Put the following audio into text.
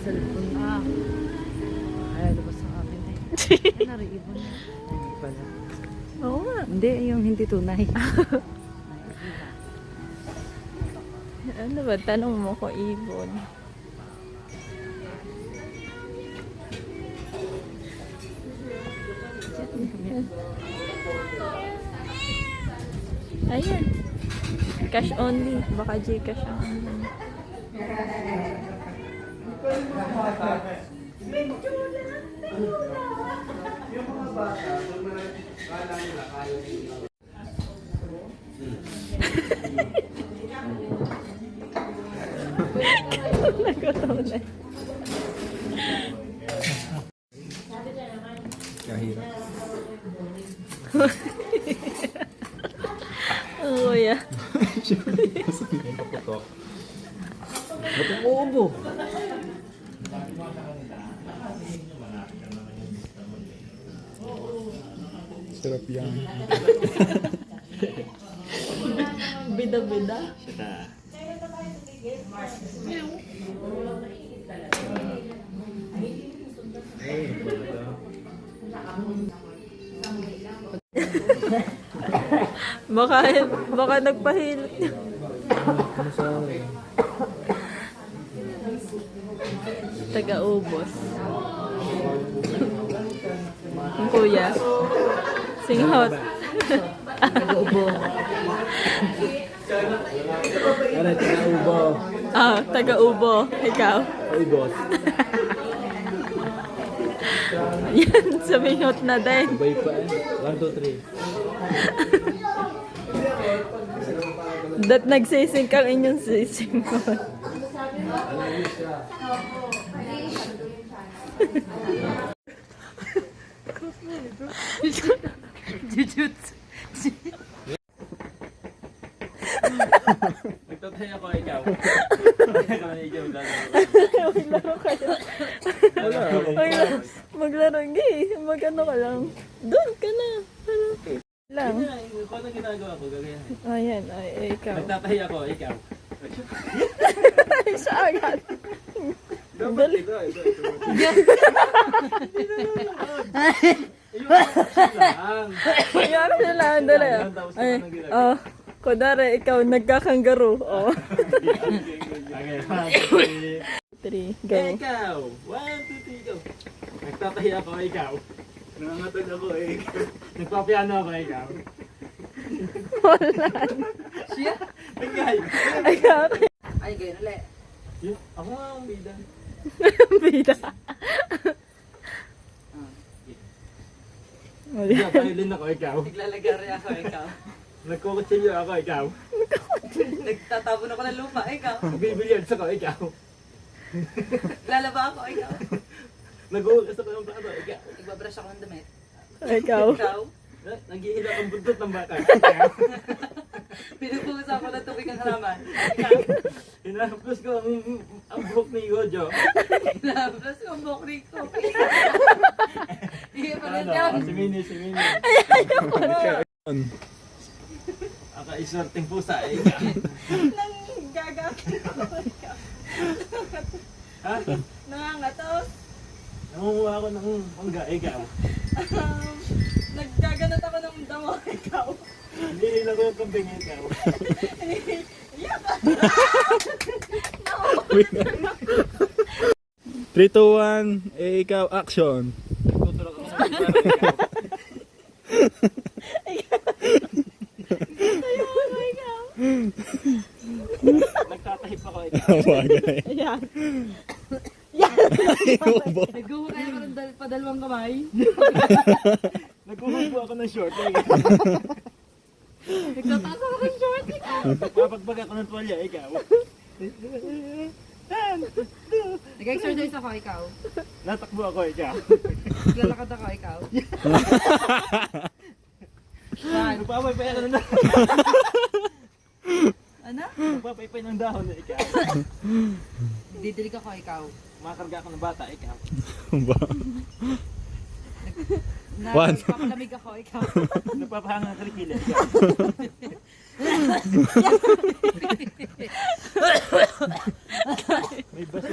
cellphone. Ay, labas ang akin eh. Ay, nariibon na. Hindi pala. Oo nga. Hindi, yung hindi tunay. Ano ba? Tanong mo ko, ibon. Ayan. Cash only. Baka Gcash ang ano. Nagutom na. Kahirap. Ang kuya. May paputok. Ba't ang uubo? Sarap yan. Bida-bida. Baka nagpahilot niya. Taga-ubos. Ang kuya. Singhot. Nag-ubo. Ano, taga-ubo. Taga-ubo. Ikaw. Uy, boss. Yan, sumihot na din. Sabay pa eh. 1, 2, 3. Dat nagsising kang inyong sisinghot. Jujutsu. Nagtatay ako ikaw. Maglaro kayo. Maglaro. Mag-ano ka lang. Doon ka na. Lang. Paano ginagawa ko? Gagayahin. Ayan, ay ikaw. Nagtatay ako ikaw. Ay, siya agad. Dapat ito. Ayan ka lang. Dali. Ay, kunwari, ikaw nagkakanggaro. Oh. Okay, 1, 2, 3. 3, go. Ikaw! 1, 2, 3, go! Nagtatahi ako, ikaw. Nangangatag ako, ikaw. Nagpapiano ako, ikaw. Wala. Siya? Nagay! Ikaw. Ay, ganyan ulit. Ako nga ang bida. Bida. Nagpapiolin ako, ikaw. Naglalagari ako, ikaw. Nagkukutsilyo ako, ikaw. Nagtatabon ako ng lupa, ikaw. Nagbibilyards ako, ikaw. Lalaba ako, ikaw. Nag-uugas ako ng plato, ikaw. Nagbabrush ako ng damit. Ikaw. Ikaw. Naghihilak ang buntot ng bata, ikaw. Pinupusa ako ng tubig ng halaman. Ikaw. Hinahaplos ko ang buhok ni Gojo. Labas ko ang buhok ni Kopi. Hindi pa rin yan. Si Mini. Aka-isorting pusa, ikaw. Nang gagawin ko. Ha? Nangangatos. Nangunguha ako ng mangga, ikaw. Naggaganat ako ng damo. Ikaw. Hinihila ko yung kambing, ikaw. 3, 2, 1, ikaw, action! Tutulog ako ng ikaw. Nagtatahip ako, ikaw. Bagay. Ayan. Naghuhukay ako ng padalawang kamay. Naghuhubo ako ng short, ikaw. Nagtataas ako ng short, ikaw. Nagpapagbag ako ng tuwalya, ikaw. Nag-exercise ako, ikaw. Natakbo ako, ikaw. Naglalakad ako, ikaw. Nagpapaypay ako ng dahon. Ano? Nagpapaypay ng dahon, ikaw. Didilig ako, ikaw. Makakarga ako ng bata, ikaw. Nagpapalamig ako, ikaw. Nagpapahanga ng kalikila, ikaw. May baso.